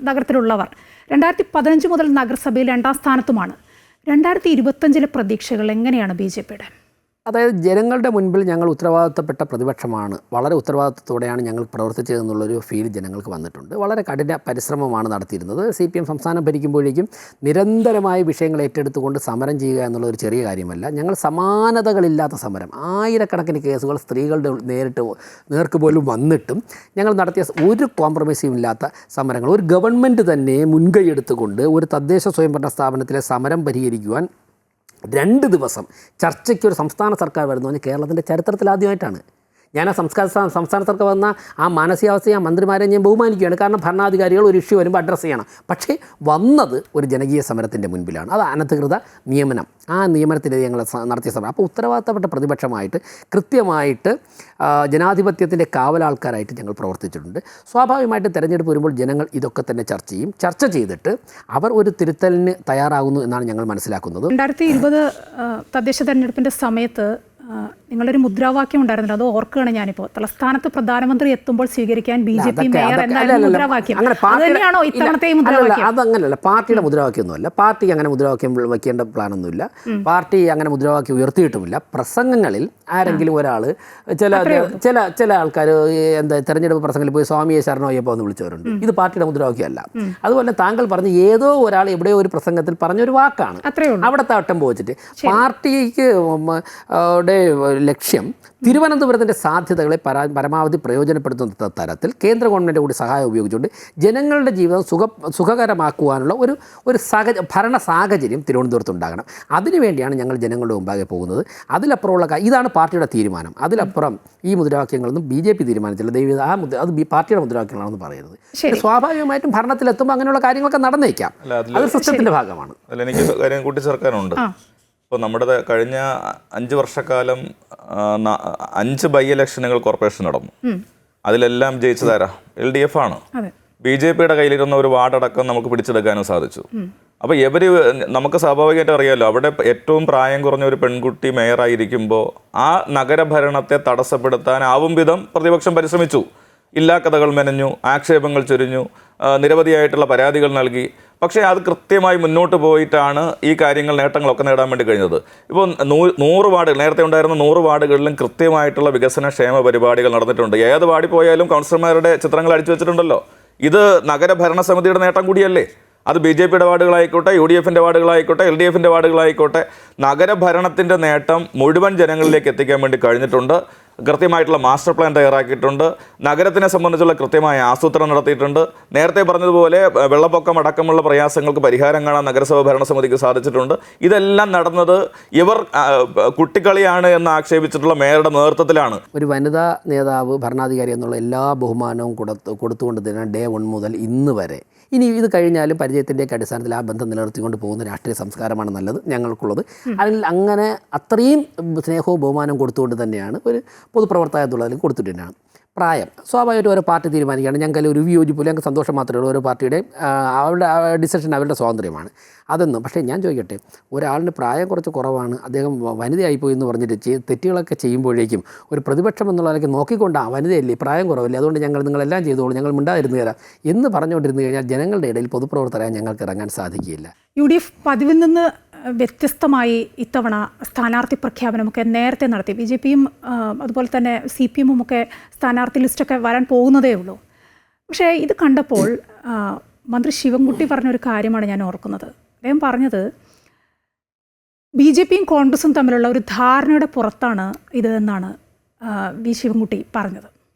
നഗരത്തിലുള്ളവർ. 2015 മുതൽ നഗരസഭയിൽ 2ാം സ്ഥാനത്തുമാണ്. 2025 പ്രതീക്ഷകൾ എങ്ങനെയാണ് BJPയുടെ? അതായത് ജനങ്ങളുടെ മുൻപിൽ ഞങ്ങൾ ഉത്തരവാദിത്തപ്പെട്ട പ്രതിപക്ഷമാണ്, വളരെ ഉത്തരവാദിത്തത്തോടെയാണ് ഞങ്ങൾ പ്രവർത്തിച്ചതെന്നുള്ളൊരു ഫീൽ ജനങ്ങൾക്ക് വന്നിട്ടുണ്ട്. വളരെ കഠിന പരിശ്രമമാണ് നടത്തിയിരുന്നത്. CPM സംസ്ഥാനം ഭരിക്കുമ്പോഴേക്കും നിരന്തരമായ വിഷയങ്ങൾ ഏറ്റെടുത്തുകൊണ്ട് സമരം ചെയ്യുക എന്നുള്ളൊരു ചെറിയ കാര്യമല്ല. ഞങ്ങൾ സമാനതകളില്ലാത്ത സമരം, ആയിരക്കണക്കിന് കേസുകൾ സ്ത്രീകളുടെ നേർക്ക് പോലും വന്നിട്ടും ഞങ്ങൾ നടത്തിയ ഒരു കോംപ്രമൈസും ഇല്ലാത്ത സമരങ്ങൾ, ഒരു ഗവൺമെൻറ് തന്നെ മുൻകൈ എടുത്തുകൊണ്ട് ഒരു തദ്ദേശ സ്വയംഭരണ സ്ഥാപനത്തിലെ സമരം പരിഹരിക്കുവാൻ 2 ദിവസം ചർച്ചയ്ക്ക് ഒരു സംസ്ഥാന സർക്കാർ വരുന്നതെന്ന് കേരളത്തിൻ്റെ ചരിത്രത്തിൽ ആദ്യമായിട്ടാണ്. ഞാൻ ആ സംസ്ഥാന സർക്കാർ വന്ന ആ മാനസികാവസ്ഥയെ ആ മന്ത്രിമാരെ ഞാൻ ബഹുമാനിക്കുകയാണ്. കാരണം ഭരണാധികാരികൾ ഒരു ഇഷ്യൂ വരുമ്പോൾ അഡ്രസ്സ് ചെയ്യണം. പക്ഷേ വന്നത് ഒരു ജനകീയ സമരത്തിൻ്റെ മുൻപിലാണ്. അത് അനധികൃത നിയമനം, ആ നിയമനത്തിനെതിരെ ഞങ്ങൾ നടത്തിയ സമരം. അപ്പോൾ ഉത്തരവാദിത്തപ്പെട്ട പ്രതിപക്ഷമായിട്ട് കൃത്യമായിട്ട് ജനാധിപത്യത്തിൻ്റെ കാവലാൾക്കാരായിട്ട് ഞങ്ങൾ പ്രവർത്തിച്ചിട്ടുണ്ട്. സ്വാഭാവികമായിട്ട് തെരഞ്ഞെടുപ്പ് വരുമ്പോൾ ജനങ്ങൾ ഇതൊക്കെ തന്നെ ചർച്ച ചെയ്യും. ചർച്ച ചെയ്തിട്ട് അവർ ഒരു തിരുത്തലിന് തയ്യാറാകുന്നു എന്നാണ് ഞങ്ങൾ മനസ്സിലാക്കുന്നത്. 2020 തദ്ദേശ തെരഞ്ഞെടുപ്പിൻ്റെ സമയത്ത് നിങ്ങളൊരു മുദ്രാവാക്യം ഉണ്ടായിരുന്നില്ല, അത് ഓർക്കുകയാണ് ഞാനിപ്പോൾ. തലസ്ഥാനത്ത് പ്രധാനമന്ത്രി എത്തുമ്പോൾ സ്വീകരിക്കാൻ BJP മേയർ എന്നായിരുന്നു മുദ്രാവാക്യം. അതുതന്നെയാണോ ഇത്തവണത്തെ മുദ്രാവാക്യം? അതങ്ങനെയല്ല, പാർട്ടിയുടെ മുദ്രാവാക്യമൊന്നുമല്ല. പാർട്ടിക്ക് അങ്ങനെ മുദ്രാവാക്യം വയ്ക്കേണ്ട പ്ലാനൊന്നുമില്ല. പാർട്ടി അങ്ങനെ മുദ്രാവാക്യം ഉയർത്തിയിട്ടുമില്ല. പ്രസംഗങ്ങളിൽ ആരെങ്കിലും ഒരാൾ, ചില ആൾക്കാർ തെരഞ്ഞെടുപ്പ് പ്രസംഗത്തിൽ പോയി സ്വാമിയെ ശരണയ്യപ്പോ എന്ന് വിളിച്ചവരുണ്ട്. ഇത് പാർട്ടിയുടെ മുദ്രാവാക്യമല്ല. അതുപോലെ താങ്കൾ പറഞ്ഞ ഏതോ ഒരാൾ എവിടെയോ ഒരു പ്രസംഗത്തിൽ പറഞ്ഞൊരു വാക്കാണ്, അവിടുത്തെ അട്ടം പോച്ചിട്ട് പാർട്ടിക്ക് ലക്ഷ്യം തിരുവനന്തപുരത്തിൻ്റെ സാധ്യതകളെ പരമാവധി പ്രയോജനപ്പെടുത്തുന്ന തരത്തിൽ കേന്ദ്ര ഗവൺമെൻറ് കൂടി സഹായം ഉപയോഗിച്ചുകൊണ്ട് ജനങ്ങളുടെ ജീവിതം സുഖകരമാക്കുവാനുള്ള ഒരു ഭരണ സാഹചര്യം തിരുവനന്തപുരത്ത് ഉണ്ടാകണം. അതിനുവേണ്ടിയാണ് ഞങ്ങൾ ജനങ്ങളുടെ മുമ്പാകെ പോകുന്നത്. അതിലപ്പുറമുള്ള ഇതാണ് പാർട്ടിയുടെ തീരുമാനം. അതിലപ്പുറം ഈ മുദ്രാവാക്യങ്ങളൊന്നും BJP തീരുമാനിച്ചില്ല. അത് പാർട്ടിയുടെ മുദ്രാവാക്യങ്ങളാണെന്ന് പറയുന്നത്. സ്വാഭാവികമായിട്ടും ഭരണത്തിലെത്തുമ്പോൾ അങ്ങനെയുള്ള കാര്യങ്ങളൊക്കെ നടന്നേക്കാം. അത് സിസ്റ്റത്തിൻ്റെ ഭാഗമാണ്. അല്ല, എനിക്ക് കാര്യം കൂട്ടിച്ചേർക്കാനുണ്ട്. ഇപ്പോൾ നമ്മുടെ കഴിഞ്ഞ 5 വർഷക്കാലം 5 ബൈ ഇലക്ഷനുകൾ കോർപ്പറേഷൻ നടന്നു. അതിലെല്ലാം ജയിച്ചതാരാ? LDF ആണ്. BJPയുടെ കയ്യിലിരുന്ന ഒരു വാർഡടക്കം നമുക്ക് പിടിച്ചെടുക്കാനും സാധിച്ചു. അപ്പോൾ നമുക്ക് സ്വാഭാവികമായിട്ട് അറിയാമല്ലോ, അവിടെ ഏറ്റവും പ്രായം കുറഞ്ഞ ഒരു പെൺകുട്ടി മേയറായിരിക്കുമ്പോൾ ആ നഗരഭരണത്തെ തടസ്സപ്പെടുത്താനാവും വിധം പ്രതിപക്ഷം പരിശ്രമിച്ചു. ഇല്ലാ കഥകൾ മെനഞ്ഞു, ആക്ഷേപങ്ങൾ ചൊരിഞ്ഞു, നിരവധിയായിട്ടുള്ള പരാതികൾ നൽകി. പക്ഷേ അത് കൃത്യമായി മുന്നോട്ട് പോയിട്ടാണ് ഈ നേട്ടങ്ങളൊക്കെ നേടാൻ വേണ്ടി കഴിഞ്ഞത്. ഇപ്പോൾ 100 വാർഡുകൾ, നേരത്തെ ഉണ്ടായിരുന്ന 100 വാർഡുകളിലും കൃത്യമായിട്ടുള്ള വികസന ക്ഷേമ പരിപാടികൾ നടന്നിട്ടുണ്ട്. ഏത് വാർഡിൽ പോയാലും കൗൺസിലർമാരുടെ ചിത്രങ്ങൾ അടിച്ചു വെച്ചിട്ടുണ്ടല്ലോ. ഇത് നഗരഭരണസമിതിയുടെ നേട്ടം കൂടിയല്ലേ? അത് BJPയുടെ വാർഡുകളായിക്കോട്ടെ, UDFൻ്റെ വാർഡുകളായിക്കോട്ടെ, LDFൻ്റെ വാർഡുകളായിക്കോട്ടെ, നഗരഭരണത്തിൻ്റെ നേട്ടം മുഴുവൻ ജനങ്ങളിലേക്ക് എത്തിക്കാൻ വേണ്ടി കഴിഞ്ഞിട്ടുണ്ട്. കൃത്യമായിട്ടുള്ള മാസ്റ്റർ പ്ലാൻ തയ്യാറാക്കിയിട്ടുണ്ട്. നഗരത്തിനെ സംബന്ധിച്ചുള്ള കൃത്യമായ ആസൂത്രണം നടത്തിയിട്ടുണ്ട്. നേരത്തെ പറഞ്ഞതുപോലെ വെള്ളപ്പൊക്കം അടക്കമുള്ള പ്രയാസങ്ങൾക്ക് പരിഹാരം കാണാൻ നഗരസഭ ഭരണസമിതിക്ക് സാധിച്ചിട്ടുണ്ട്. ഇതെല്ലാം നടന്നത് ഇവർ കുട്ടിക്കളിയാണ് എന്ന് ആക്ഷേപിച്ചിട്ടുള്ള മേയറുടെ നേതൃത്വത്തിലാണ്. ഒരു വനിതാ നേതാവ്, ഭരണാധികാരി എന്നുള്ള എല്ലാ ബഹുമാനവും കൊടുത്തുകൊണ്ട് തന്നെ ഡേ 1 മുതൽ ഇന്ന് വരെ, ഇനി ഇത് കഴിഞ്ഞാലും പരിചയത്തിൻ്റെയൊക്കെ അടിസ്ഥാനത്തിൽ ആ ബന്ധം നിലനിർത്തിക്കൊണ്ട് പോകുന്ന രാഷ്ട്രീയ സംസ്കാരമാണ് നല്ലത് ഞങ്ങൾക്കുള്ളത്. അതിൽ അങ്ങനെ അത്രയും സ്നേഹവും ബഹുമാനവും കൊടുത്തുകൊണ്ട് തന്നെയാണ് ഒരു പൊതുപ്രവർത്തക എന്നുള്ളതിൽ കൊടുത്തിട്ട് തന്നെയാണ്. പ്രായം സ്വാഭാവികമായിട്ട് ഓരോ പാർട്ടി തീരുമാനിക്കുകയാണ്. ഞങ്ങൾക്ക് ഒരു വിയോജിപ്പില്ല, ഞങ്ങൾക്ക് സന്തോഷം മാത്രമേ ഉള്ളൂ. ഓരോ പാർട്ടിയുടെ അവരുടെ ഡിസിഷൻ അവരുടെ സ്വാതന്ത്ര്യമാണ് അതൊന്നും. പക്ഷേ ഞാൻ ചോദിക്കട്ടെ, ഒരാളിന് പ്രായം കുറച്ച് കുറവാണ്, അദ്ദേഹം വനിതയായിപ്പോയി എന്ന് പറഞ്ഞിട്ട് തെറ്റുകളൊക്കെ ചെയ്യുമ്പോഴേക്കും ഒരു പ്രതിപക്ഷം എന്നുള്ളതിലേക്ക് നോക്കിക്കൊണ്ടാ വനിതയല്ലേ, പ്രായം കുറവല്ലേ, അതുകൊണ്ട് നിങ്ങളെല്ലാം ചെയ്തോളൂ, ഞങ്ങൾ മിണ്ടാതിരുന്നു തരാം എന്ന് പറഞ്ഞുകൊണ്ടിരുന്നു കഴിഞ്ഞാൽ ജനങ്ങളുടെ ഇടയിൽ പൊതുപ്രവർത്തകരായി ഞങ്ങൾക്ക് ഇറങ്ങാൻ സാധിക്കുകയില്ല. UDF പതിവിൽ നിന്ന് വ്യത്യസ്തമായി ഇത്തവണ സ്ഥാനാർത്ഥി പ്രഖ്യാപനമൊക്കെ നേരത്തെ നടത്തി. BJPയും അതുപോലെ തന്നെ CPM ഒക്കെ സ്ഥാനാർത്ഥി ലിസ്റ്റൊക്കെ വരാൻ പോകുന്നതേ ഉള്ളൂ. പക്ഷേ ഇത് കണ്ടപ്പോൾ മന്ത്രി പറഞ്ഞൊരു കാര്യമാണ് ഞാൻ ഓർക്കുന്നത്. അദ്ദേഹം പറഞ്ഞത് BJPയും കോൺഗ്രസും തമ്മിലുള്ള ഒരു ധാരണയുടെ പുറത്താണ് ഇത് എന്നാണ് വി. ശിവൻകുട്ടി പറഞ്ഞത്.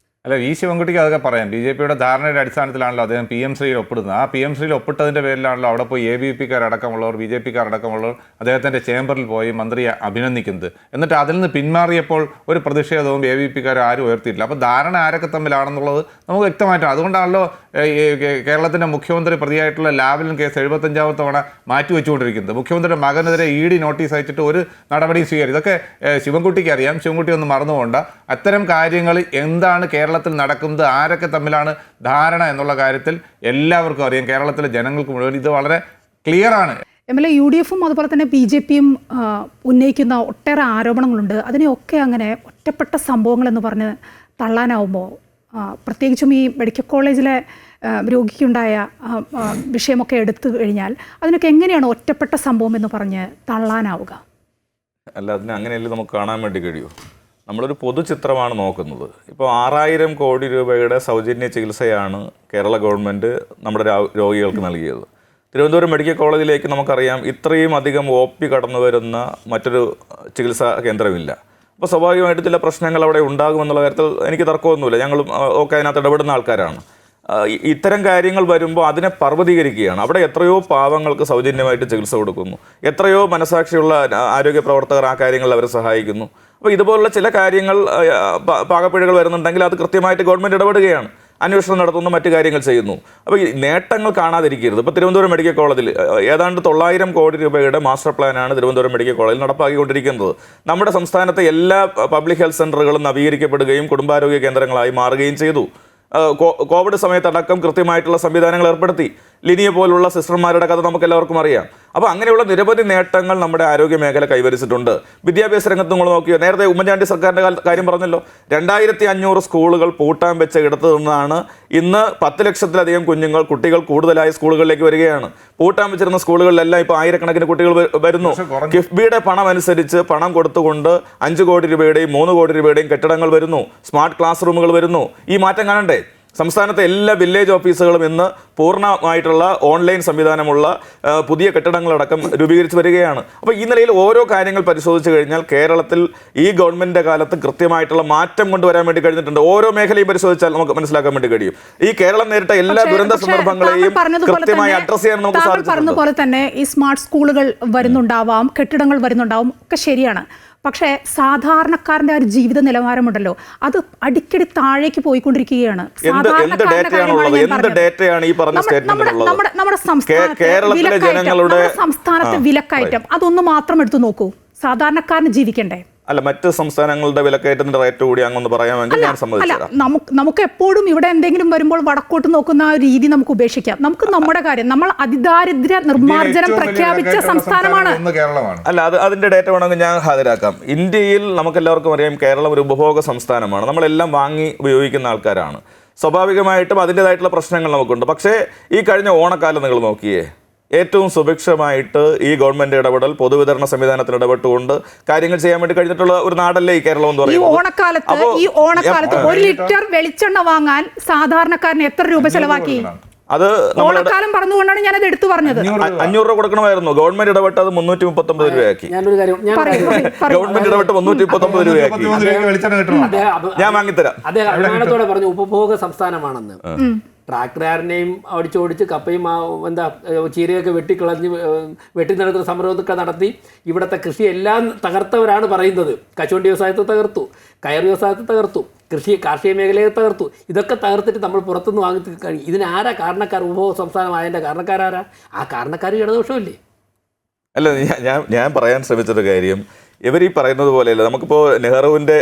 അല്ല, വി ശിവൻകുട്ടിക്ക് അതൊക്കെ പറയാം. BJPയുടെ ധാരണയുടെ അടിസ്ഥാനത്തിലാണല്ലോ അദ്ദേഹം PMCയിൽ ഒപ്പിടുന്നത്. ആ PMCയിൽ ഒപ്പിട്ടതിൻ്റെ പേരിലാണല്ലോ അവിടെ പോയി ABPക്കാരടക്കമുള്ളവർ BJPക്കാരടക്കമുള്ളവർ അദ്ദേഹത്തിൻ്റെ ചേംബറിൽ പോയി മന്ത്രിയെ അഭിനന്ദിക്കുന്നത്. എന്നിട്ട് അതിൽ നിന്ന് പിന്മാറിയപ്പോൾ ഒരു പ്രതിഷേധവും ABPക്കാർ ആരും ഉയർത്തിയിട്ടില്ല. അപ്പോൾ ധാരണ ആരൊക്കെ തമ്മിലാണെന്നുള്ളത് നമുക്ക് വ്യക്തമായിട്ടാണ്. അതുകൊണ്ടാണല്ലോ കേരളത്തിൻ്റെ മുഖ്യമന്ത്രി പ്രതിയായിട്ടുള്ള ലാവലിൻ കേസ് 75ാമത്തെ തവണ മാറ്റിവെച്ചുകൊണ്ടിരിക്കുന്നത്. മുഖ്യമന്ത്രിയുടെ മകനെതിരെ ED നോട്ടീസ് അയച്ചിട്ട് ഒരു നടപടിയും സ്വീകരിക്കും. ഇതൊക്കെ ശിവൻകുട്ടിക്ക് അറിയാം. ശിവൻകുട്ടി ഒന്നും മറന്നുപോകണ്ട. അത്തരം കാര്യങ്ങൾ എന്താണ് കേരളത്തിൽ നടക്കുന്നത്, ആരൊക്കെ തമ്മിലാണ് ധാരണ എന്നുള്ള കാര്യത്തിൽ എല്ലാവർക്കും അറിയാം. കേരളത്തിലെ ജനങ്ങൾക്ക് മുഴുവൻ ഇത് വളരെ ക്ലിയർ ആണ്. MLA UDF-ഉം അതുപോലെ തന്നെ BJP-യും ഉന്നയിക്കുന്ന ഒട്ടേറെ ആരോപണങ്ങളുണ്ട്. അതിനെയൊക്കെ അങ്ങനെ ഒറ്റപ്പെട്ട സംഭവങ്ങൾ എന്ന് പറഞ്ഞ് തള്ളാനാവുമ്പോൾ, പ്രത്യേകിച്ചും ഈ മെഡിക്കൽ കോളേജിലെ രോഗിക്കുണ്ടായ വിഷയമൊക്കെ എടുത്തു കഴിഞ്ഞാൽ അതിനൊക്കെ എങ്ങനെയാണ് ഒറ്റപ്പെട്ട സംഭവം എന്ന് പറഞ്ഞ് തള്ളാനാവുക? അല്ല, അതിന് അങ്ങനെയല്ലേ നമുക്ക് കാണാൻ വേണ്ടി കഴിയൂ. നമ്മളൊരു പൊതുചിത്രമാണ് നോക്കുന്നത്. ഇപ്പോൾ 6000 കോടി രൂപയുടെ സൗജന്യ ചികിത്സയാണ് കേരള ഗവൺമെൻറ് നമ്മുടെ രോഗികൾക്ക് നൽകിയത്. തിരുവനന്തപുരം മെഡിക്കൽ കോളേജിലേക്ക് നമുക്കറിയാം ഇത്രയും അധികം OP കടന്നു വരുന്ന മറ്റൊരു ചികിത്സാ കേന്ദ്രമില്ല. അപ്പോൾ സ്വാഭാവികമായിട്ട് ചില പ്രശ്നങ്ങൾ അവിടെ ഉണ്ടാകുമെന്നുള്ള കാര്യത്തിൽ എനിക്ക് തർക്കമൊന്നുമില്ല. ഞങ്ങളും ഒക്കെ അതിനകത്ത് ഇടപെടുന്ന ആൾക്കാരാണ്. ഇത്തരം കാര്യങ്ങൾ വരുമ്പോൾ അതിനെ പർവ്വതീകരിക്കുകയാണ്. അവിടെ എത്രയോ പാവങ്ങൾക്ക് സൗജന്യമായിട്ട് ചികിത്സ കൊടുക്കുന്നു, എത്രയോ മനസാക്ഷിയുള്ള ആരോഗ്യ പ്രവർത്തകർ ആ കാര്യങ്ങളിൽ അവരെ സഹായിക്കുന്നു. അപ്പോൾ ഇതുപോലുള്ള ചില കാര്യങ്ങൾ പാകപ്പിഴകൾ വരുന്നുണ്ടെങ്കിൽ അത് കൃത്യമായിട്ട് ഗവൺമെൻറ് ഇടപെടുകയാണ്, അന്വേഷണം നടത്തുന്നു, മറ്റു കാര്യങ്ങൾ ചെയ്യുന്നു. അപ്പോൾ ഈ നേട്ടങ്ങൾ കാണാതിരിക്കരുത്. ഇപ്പോൾ തിരുവനന്തപുരം മെഡിക്കൽ കോളേജിൽ ഏതാണ്ട് 900 കോടി രൂപയുടെ മാസ്റ്റർ പ്ലാനാണ് തിരുവനന്തപുരം മെഡിക്കൽ കോളേജിൽ നടപ്പാക്കിക്കൊണ്ടിരിക്കുന്നത്. നമ്മുടെ സംസ്ഥാനത്തെ എല്ലാ പബ്ലിക് ഹെൽത്ത് സെൻ്ററുകളും നവീകരിക്കപ്പെടുകയും കുടുംബാരോഗ്യ കേന്ദ്രങ്ങളായി മാറുകയും ചെയ്തു. കോവിഡ് സമയത്തടക്കം കൃത്യമായിട്ടുള്ള സംവിധാനങ്ങൾ ഏർപ്പെടുത്തി. ലിനിയെ പോലുള്ള സിസ്റ്റർമാരുടെ കഥ നമുക്ക് എല്ലാവർക്കും അറിയാം. അപ്പോൾ അങ്ങനെയുള്ള നിരവധി നേട്ടങ്ങൾ നമ്മുടെ ആരോഗ്യ മേഖല കൈവരിച്ചിട്ടുണ്ട്. വിദ്യാഭ്യാസ രംഗത്ത് നമ്മൾ നോക്കിയോ, നേരത്തെ ഉമ്മൻചാണ്ടി സർക്കാരിൻ്റെ കാര്യം പറഞ്ഞല്ലോ, 2500 സ്കൂളുകൾ പൂട്ടാൻ വെച്ച ഇടത്തു നിന്നാണ് ഇന്ന് 10 ലക്ഷത്തിലധികം കുട്ടികൾ കൂടുതലായി സ്കൂളുകളിലേക്ക് വരികയാണ്. പൂട്ടാൻ വെച്ചിരുന്ന സ്കൂളുകളിലെല്ലാം ഇപ്പോൾ ആയിരക്കണക്കിന് കുട്ടികൾ വരുന്നു. കിഫ്ബിയുടെ പണം അനുസരിച്ച് പണം കൊടുത്തുകൊണ്ട് 5 കോടി രൂപയുടെയും 3 കോടി രൂപയുടെയും കെട്ടിടങ്ങൾ വരുന്നു, സ്മാർട്ട് ക്ലാസ് റൂമുകൾ വരുന്നു. ഈ മാറ്റം കാണണ്ടേ? സംസ്ഥാനത്തെ എല്ലാ വില്ലേജ് ഓഫീസുകളും ഇന്ന് പൂർണ്ണമായിട്ടുള്ള ഓൺലൈൻ സംവിധാനമുള്ള പുതിയ കെട്ടിടങ്ങളടക്കം രൂപീകരിച്ച് വരികയാണ്. അപ്പോൾ ഈ നിലയിൽ ഓരോ കാര്യങ്ങൾ പരിശോധിച്ച് കഴിഞ്ഞാൽ കേരളത്തിൽ ഈ ഗവൺമെൻറ്റിൻ്റെ കാലത്ത് കൃത്യമായിട്ടുള്ള മാറ്റം കൊണ്ടുവരാൻ വേണ്ടി കഴിഞ്ഞിട്ടുണ്ട്. ഓരോ മേഖലയും പരിശോധിച്ചാൽ നമുക്ക് മനസ്സിലാക്കാൻ വേണ്ടി കഴിയും. ഈ കേരളം നേരിട്ട എല്ലാ ദുരന്ത സന്ദർഭങ്ങളെയും കൃത്യമായി അഡ്രസ് ചെയ്യാൻ നമുക്ക് സാധിച്ചു. പറഞ്ഞതുപോലെ തന്നെ ഈ സ്മാർട്ട് സ്കൂളുകൾ വരുന്നുണ്ടാവാം, കെട്ടിടങ്ങൾ വരുന്നുണ്ടാവും, ഒക്കെ ശരിയാണ്. പക്ഷേ സാധാരണക്കാരൻ്റെ ഒരു ജീവിത നിലവാരമുണ്ടല്ലോ, അത് അടിക്കടി താഴേക്ക് പോയിക്കൊണ്ടിരിക്കുകയാണ്. നമ്മുടെ സംസ്ഥാനത്തെ വിലക്കയറ്റം അതൊന്ന് മാത്രം എടുത്തു നോക്കൂ. സാധാരണക്കാരന് ജീവിക്കണ്ടേ? അല്ല, മറ്റ് സംസ്ഥാനങ്ങളുടെ വിലക്കയറ്റത്തിന്റെ റേറ്റ് കൂടി അങ്ങൊന്ന് പറയാമെങ്കിൽ ഞാൻ സമ്മതിച്ചുതരാം. നമുക്ക് എപ്പോഴും ഇവിടെ എന്തെങ്കിലും വരുമ്പോൾ വടക്കോട്ട് നോക്കുന്ന ആ രീതി നമുക്ക് ഉപേക്ഷിക്കാം. നമുക്ക് നമ്മുടെ കാര്യം, നമ്മൾ അതിദാരിദ്ര്യ നിർമ്മാർജ്ജനം പ്രഖ്യാപിച്ച സംസ്ഥാനമാണ്. അല്ല, അതിന്റെ ഡേറ്റ വേണമെങ്കിൽ ഞാൻ ഹാജരാക്കാം. ഇന്ത്യയിൽ നമുക്കെല്ലാവർക്കും അറിയാം കേരളം ഒരു ഉപഭോഗ സംസ്ഥാനമാണ്. നമ്മളെല്ലാം വാങ്ങി ഉപയോഗിക്കുന്ന ആൾക്കാരാണ്. സ്വാഭാവികമായിട്ടും അതിൻ്റെതായിട്ടുള്ള പ്രശ്നങ്ങൾ നമുക്കുണ്ട്. പക്ഷേ ഈ കഴിഞ്ഞ ഓണക്കാലം നിങ്ങൾ നോക്കിയേ, ഏറ്റവും സുഭിക്ഷമായിട്ട് ഈ ഗവൺമെന്റ് ഇടപെടൽ, പൊതുവിതരണ സംവിധാനത്തിൽ ഇടപെട്ടുകൊണ്ട് കാര്യങ്ങൾ ചെയ്യാൻ വേണ്ടി കഴിഞ്ഞിട്ടുള്ള ഒരു നാടല്ലേ ഈ കേരളം എന്ന് പറയുന്നത്. ഈ ഓണക്കാലത്ത് 1 ലിറ്റർ വെളിച്ചെണ്ണ വാങ്ങാൻ സാധാരണക്കാരന് എത്ര രൂപ ചെലവാക്കി? അത് ഓണക്കാലം പറഞ്ഞുകൊണ്ടാണ് ഞാനത് എടുത്തു പറഞ്ഞത്. 500 രൂപ കൊടുക്കണമായിരുന്നു. ഗവൺമെന്റ് ഇടപെട്ട് അത് 339 രൂപയാക്കി. ഗവൺമെന്റ് ഇടപെട്ട് 339 രൂപയാക്കി. ഞാൻ വാങ്ങിത്തരാം. അദ്ദേഹം പറഞ്ഞു ഉപഭോഗ സംസ്ഥാനമാണെന്ന്. ട്രാക്ടറുകാരനെയും ഓടിച്ചോടിച്ച് കപ്പയും ചീരയൊക്കെ വെട്ടി നടത്തുന്ന സമരമൊക്കെ നടത്തി ഇവിടുത്തെ കൃഷി എല്ലാം തകർത്തവരാണ് പറയുന്നത്. കശുവണ്ടി വ്യവസായത്തെ തകർത്തു, കയർ വ്യവസായത്തെ തകർത്തു, കാർഷിക മേഖലയെ തകർത്തു. ഇതൊക്കെ തകർത്തിട്ട് നമ്മൾ പുറത്തുനിന്ന് വാങ്ങി കഴിയും. ഇതിനാരാ കാരണക്കാർ? ഉപഭോഗ സംസ്ഥാനമായതിൻ്റെ കാരണക്കാരാരാ? ആ കാരണക്കാർ ഇടതുപക്ഷമല്ലേ? അല്ല, ഞാൻ പറയാൻ ശ്രമിച്ചൊരു കാര്യം, ഇവർ ഈ പറയുന്നത് പോലെയല്ല. നമുക്കിപ്പോൾ നെഹ്റുവിൻ്റെ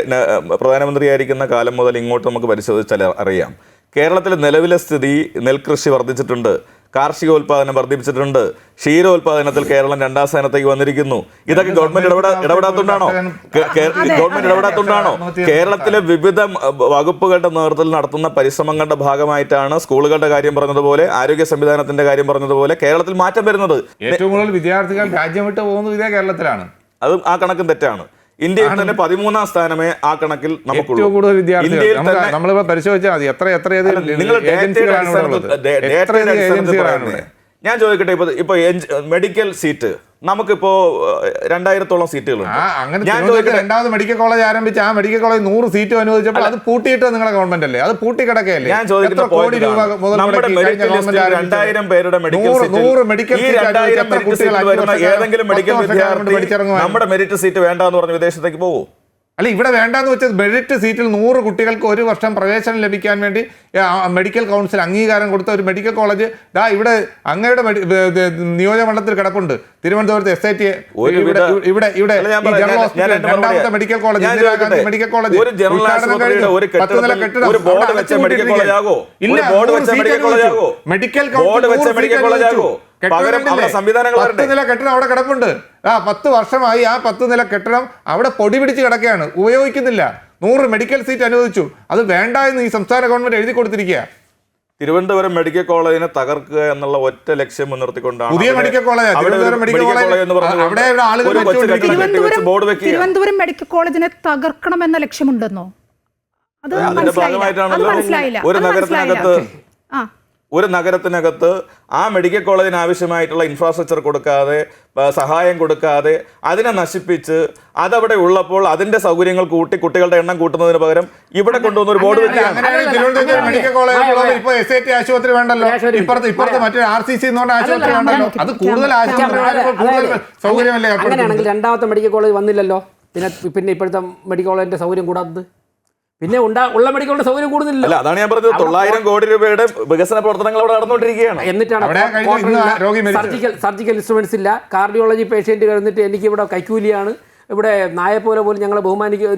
പ്രധാനമന്ത്രിയായിരിക്കുന്ന കാലം മുതൽ ഇങ്ങോട്ട് നമുക്ക് പരിശോധിച്ചാൽ അറിയാം. കേരളത്തിലെ നിലവിലെ സ്ഥിതി, നെൽകൃഷി വർദ്ധിച്ചിട്ടുണ്ട്, കാർഷികോൽപാദനം വർദ്ധിപ്പിച്ചിട്ടുണ്ട്, ക്ഷീരോത്പാദനത്തിൽ കേരളം 2ാം സ്ഥാനത്തേക്ക് വന്നിരിക്കുന്നു. ഇതൊക്കെ ഗവൺമെന്റ് ഇടപെടാത്തോണ്ടാണോ? കേരളത്തിലെ വിവിധ വകുപ്പുകളുടെ നേതൃത്വത്തിൽ നടത്തുന്ന പരിശ്രമങ്ങളുടെ ഭാഗമായിട്ടാണ് സ്കൂളുകളുടെ കാര്യം പറഞ്ഞതുപോലെ, ആരോഗ്യ സംവിധാനത്തിന്റെ കാര്യം പറഞ്ഞതുപോലെ കേരളത്തിൽ മാറ്റം വരുന്നത്. ഏറ്റവും കൂടുതൽ വിദ്യാർത്ഥികൾ രാജ്യം വിട്ട് പോകുന്നത് ഇതേ കേരളത്തിലാണ്. അത് ആ കണക്കും തെറ്റാണ്. ഇന്ത്യയിൽ തന്നെ 13ാം സ്ഥാനമേ ആ കണക്കിൽ നമുക്കുള്ളൂ. ഇന്ത്യയിൽ നമ്മളിപ്പോ പരിശോധിച്ചാൽ മതി ഞാൻ ചോദിക്കട്ടെ, ഇപ്പൊ മെഡിക്കൽ സീറ്റ് നമുക്കിപ്പോ 2000-ഓളം സീറ്റുകളുണ്ട്. അങ്ങനെ ഞാൻ ചോദിക്കട്ടെ, രണ്ടാമത് മെഡിക്കൽ കോളേജ് ആരംഭിച്ച് ആ മെഡിക്കൽ കോളേജ് 100 സീറ്റ് അനുവദിച്ചപ്പോൾ അത് പൂട്ടിയിട്ട് നിങ്ങളുടെ ഗവൺമെന്റ് അല്ലേ? അത് പൂട്ടി കിടക്കുകയല്ലേ? ഞാൻ ചോദിക്കുന്ന കോടി രൂപ മുതൽ നമ്മുടെ മെറിറ്റ് ലിസ്റ്റിൽ 2000 പേരുടെ മെഡിക്കൽ സീറ്റ്, ഈ 2000 മെറിറ്റ് സീറ്റിൽ വരുന്ന ഏതെങ്കിലും മെഡിക്കൽ വിദ്യാർത്ഥി നമ്മുടെ മെറിറ്റ് സീറ്റ് വേണ്ടെന്ന് പറഞ്ഞ് വിദേശത്തേക്ക് പോകും? അല്ല, ഇവിടെ വേണ്ടെന്ന് വെച്ചാൽ മെറിറ്റ് സീറ്റിൽ 100 കുട്ടികൾക്ക് ഒരു വർഷം പ്രവേശനം ലഭിക്കാൻ വേണ്ടി മെഡിക്കൽ കൗൺസിൽ അംഗീകാരം കൊടുത്ത ഒരു മെഡിക്കൽ കോളേജ് ഇവിടെ അങ്ങയുടെ നിയോജകമണ്ഡലത്തിൽ കിടപ്പുണ്ട്. തിരുവനന്തപുരത്ത് SIT രണ്ടാമത്തെ medical college, Indira Gandhi medical college നില കെട്ടിടം അവിടെ കിടപ്പുണ്ട്. 10 വർഷമായി ആ 10 നില കെട്ടിടം അവിടെ പൊടി പിടിച്ച് കിടക്കുകയാണ്, ഉപയോഗിക്കുന്നില്ല. 100 മെഡിക്കൽ സീറ്റ് അനുവദിച്ചു, അത് വേണ്ട എന്ന് ഈ സംസ്ഥാന ഗവൺമെന്റ് എഴുതി കൊടുത്തിരിക്കുക. തിരുവനന്തപുരം മെഡിക്കൽ കോളേജിനെ തകർക്കുക എന്നുള്ള ഒറ്റ ലക്ഷ്യം മുൻനിർത്തിക്കൊണ്ടാണ് പുതിയ മെഡിക്കൽ കോളേജ് തിരുവനന്തപുരം മെഡിക്കൽ കോളേജിനെ തകർക്കണമെന്ന ലക്ഷ്യമുണ്ടെന്നോ? അത് അതിന്റെ ഭാഗമായിട്ടാണല്ലോ ഒരു നഗരത്തിനകത്ത് ആ മെഡിക്കൽ കോളേജിന് ആവശ്യമായിട്ടുള്ള ഇൻഫ്രാസ്ട്രക്ചർ കൊടുക്കാതെ, സഹായം കൊടുക്കാതെ, അതിനെ നശിപ്പിച്ച് അതവിടെ ഉള്ളപ്പോൾ അതിന്റെ സൗകര്യങ്ങൾ കൂട്ടി കുട്ടികളുടെ എണ്ണം കൂട്ടുന്നതിന് പകരം ഇവിടെ കൊണ്ടുവന്ന ഒരു ബോർഡ് വെക്കുകയാണ്. തിരുവനന്തപുരം മെഡിക്കൽ കോളേജ് ഇപ്പൊ SIT ആശുപത്രി വേണ്ടല്ലോ, ഇപ്പുറത്ത് മറ്റേ RCC എന്ന് പറഞ്ഞ ആശുപത്രി വേണ്ടല്ലോ. അത് കൂടുതൽ സൗകര്യമല്ലേ? അങ്ങനെയാണെങ്കിൽ രണ്ടാമത്തെ മെഡിക്കൽ കോളേജ് വന്നില്ലല്ലോ. പിന്നെ ഇപ്പോഴത്തെ മെഡിക്കൽ കോളേജിന്റെ സൗകര്യം കൂടാത്തത് പിന്നെ ഉള്ള മെഡിക്കലിന്റെ സൗകര്യം കൂടുതലില്ല. അല്ല, അതാണ് ഞാൻ പറഞ്ഞത്. 900 കോടി രൂപയുടെ വികസന പ്രവർത്തനങ്ങൾ അവിടെ നടന്നുകൊണ്ടിരിക്കുകയാണ്. എന്നിട്ടാണ് സർജിക്കൽ ഇൻസ്ട്രുമെന്റ്സ് ഇല്ല, കാർഡിയോളജി പേഷ്യന്റ് കഴിഞ്ഞിട്ട് എനിക്ക് ഇവിടെ കൈക്കൂലിയാണ്, ഇവിടെ നായെ പോലെ പോലും ഞങ്ങളെ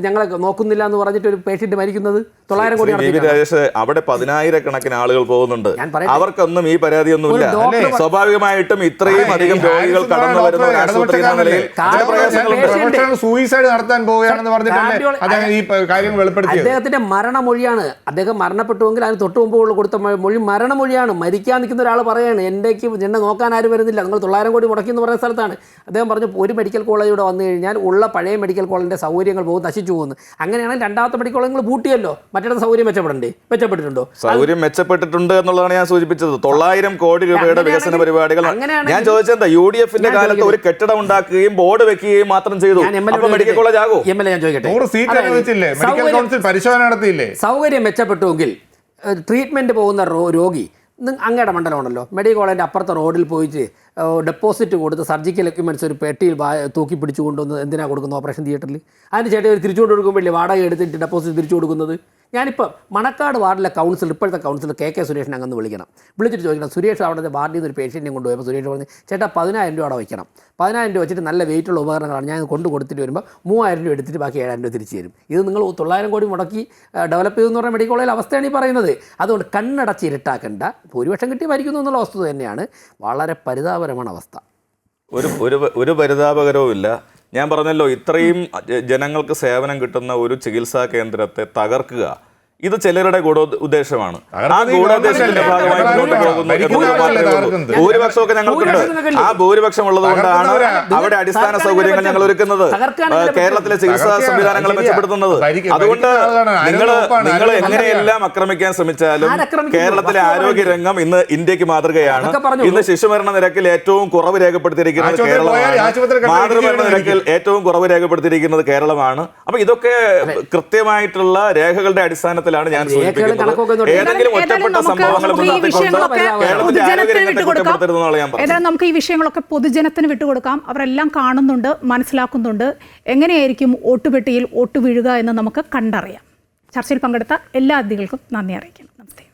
ഞങ്ങളെ നോക്കുന്നില്ല എന്ന് പറഞ്ഞിട്ട് ഒരു പേഷ്യന്റ് മരിക്കുന്നത് 900 കോടി. അവിടെ 10,000-കണക്കിന് ആളുകൾ പോകുന്നുണ്ട്. അവർക്കൊന്നും ഈ പരാതിയൊന്നുമില്ല. സ്വാഭാവികമായിട്ടും ഇത്രയും അധികം രോഗികൾ കടന്നു വരുന്ന ഒരു ആശുപത്രി എന്ന നിലയിൽ സൂയിസൈഡ് നടത്താൻ പോവുകയാണെന്ന് പറഞ്ഞിട്ട് ഈ കാര്യം വെളിപ്പെടുത്തി. അദ്ദേഹത്തിന്റെ മരണമൊഴിയാണ്. അദ്ദേഹം മരണപ്പെട്ടുവെങ്കിൽ അതിന് തൊട്ട് മുമ്പ് കൊടുത്ത മൊഴി മരണമൊഴിയാണ്. മരിക്കാൻ നിൽക്കുന്ന ഒരാൾ പറയാണ് എന്നെ നോക്കാൻ ആരും വരുന്നില്ല, നിങ്ങൾ 900 കോടി മുടക്കി എന്ന് പറയുന്ന സ്ഥലത്താണ്. അദ്ദേഹം പറഞ്ഞു ഒരു മെഡിക്കൽ കോളേജ് ഇവിടെ വന്നു കഴിഞ്ഞാൽ ഉള്ള പഴയ മെഡിക്കൽ കോളേജിന്റെ സൗകര്യങ്ങൾ പോകും, നശിച്ചു പോകുന്നു. അങ്ങനെയാണെങ്കിൽ രണ്ടാമത്തെ മെഡിക്കൽ കോളേജ് പൂട്ടിയല്ലോ, മറ്റേ സൗകര്യം മെച്ചപ്പെട്ടിട്ടുണ്ടോ? സൗകര്യം മെച്ചപ്പെട്ടിട്ടുണ്ട് എന്നുള്ളതാണ് ഞാൻ സൂചിപ്പിച്ചത്. 900 കോടി രൂപയുടെ വികസന പരിപാടികൾ. ഞാൻ ചോദിച്ചത് UDF-ന്റെ കാലത്ത് ഒരു കെട്ടിടം ഉണ്ടാക്കുകയും ബോർഡ് വെക്കുകയും മാത്രം ചെയ്തു. മെഡിക്കൽ കോളേജ് ആകും. സൗകര്യം മെച്ചപ്പെട്ടുവെങ്കിൽ ട്രീറ്റ്മെന്റ് പോകുന്ന രോഗി അങ്ങയുടെ മണ്ഡലമാണല്ലോ, മെഡിക്കൽ കോളേജിൻ്റെ അപ്പുറത്തെ റോഡിൽ പോയിട്ട് ഡെപ്പോസിറ്റ് കൊടുത്ത് സർജിക്കൽ എക്യുപ്മെൻറ്റ്സ് ഒരു പെട്ടിയിൽ തൂക്കി പിടിച്ചു കൊണ്ടുവന്ന് എന്തിനാണ് കൊടുക്കുന്നത് ഓപ്പറേഷൻ തിയേറ്ററിൽ? അതിന് ചേട്ടൻ തിരിച്ചു കൊണ്ട് കൊടുക്കുമ്പോഴേ വാടക എടുത്തിട്ട് ഡെപ്പോസിറ്റ് തിരിച്ചു കൊടുക്കുന്നത്. ഞാനിപ്പോൾ മണക്കാട് വാർഡിലെ കൗൺസിലർ, ഇപ്പോഴത്തെ കൗൺസിലർ KK സുരേഷിനെ അങ്ങ് വിളിക്കണം, വിളിച്ചിട്ട് ചോദിക്കണം, സുരേഷ് അവിടുത്തെ വാർഡിൽ നിന്ന് ഒരു പേഷ്യൻറ്റിനെ കൊണ്ടുപോയപ്പോൾ സുരേഷ് പറഞ്ഞു ചേട്ടാ 10,000 രൂപ അവിടെ വയ്ക്കണം, 10,000 രൂപ വെച്ചിട്ട് നല്ല വെയിറ്റുള്ള ഉപകരണങ്ങളാണ് ഞാൻ കൊടുത്തിട്ട് വരുമ്പോൾ 3,000 രൂപ എടുത്തിട്ട് ബാക്കി 7,000 രൂപ തിരിച്ചു തരും. ഇത് നിങ്ങൾ 900 കോടി മുടക്കി ഡെവലപ്പ് ചെയ്തെന്ന് പറഞ്ഞാൽ മെഡിക്കൽ കോളേജിൽ അവസ്ഥയാണ് ഈ പറയുന്നത്. അതുകൊണ്ട് കണ്ണടച്ച് ഇരുട്ടാക്കേണ്ട, ഭൂരിപക്ഷം കിട്ടി ഭരിക്കുന്നു എന്നുള്ള വസ്തുത തന്നെയാണ്. വളരെ പരിതാപകരമാണ് അവസ്ഥ. ഒരു പരിതാപകരവും ഇല്ല. ഞാൻ പറഞ്ഞല്ലോ, ഇത്രയും ജനങ്ങൾക്ക് സേവനം കിട്ടുന്ന ഒരു ചികിത്സാ കേന്ദ്രത്തെ തകർക്കുക, ഇത് ചിലരുടെ ഉദ്ദേശമാണ്. ആ ഗൂഢോദ്ദേശത്തിന്റെ ഭാഗമായി മുന്നോട്ട് പോകുന്നു. ഭൂരിപക്ഷമൊക്കെ ഞങ്ങൾക്കുണ്ട്. ആ ഭൂരിപക്ഷം ഉള്ളത് കൊണ്ടാണ് അവിടെ അടിസ്ഥാന സൗകര്യങ്ങൾ ഞങ്ങൾ ഒരുക്കുന്നത്, കേരളത്തിലെ ചികിത്സാ സംവിധാനങ്ങൾ മെച്ചപ്പെടുത്തുന്നത്. അതുകൊണ്ട് നിങ്ങൾ എങ്ങനെയെല്ലാം ആക്രമിക്കാൻ ശ്രമിച്ചാലും കേരളത്തിലെ ആരോഗ്യരംഗം ഇന്ന് ഇന്ത്യക്ക് മാതൃകയാണ്. ഇന്ന് ശിശുമരണ നിരക്കിൽ ഏറ്റവും കുറവ് രേഖപ്പെടുത്തിയിരിക്കുന്നത് കേരളമാണ്. മാതൃമരണ നിരക്കിൽ ഏറ്റവും കുറവ് രേഖപ്പെടുത്തിയിരിക്കുന്നത് കേരളമാണ്. അപ്പൊ ഇതൊക്കെ കൃത്യമായിട്ടുള്ള രേഖകളുടെ അടിസ്ഥാനത്തിൽ ഞാൻ ഏതെങ്കിലും ഒറ്റപ്പെട്ട സംഭവങ്ങൾ നമുക്ക് ഈ വിഷയങ്ങളൊക്കെ പൊതുജനത്തിന് വിട്ടുകൊടുക്കാം. അവരെല്ലാം കാണുന്നുണ്ട്, മനസ്സിലാക്കുന്നുണ്ട്. എങ്ങനെയായിരിക്കും വോട്ടുപെട്ടിയിൽ വോട്ട് വീഴുക എന്ന് നമുക്ക് കണ്ടറിയാം. ചർച്ചയിൽ പങ്കെടുത്ത എല്ലാ അതിഥികൾക്കും നന്ദി അറിയിക്കുന്നു. നമസ്തേ.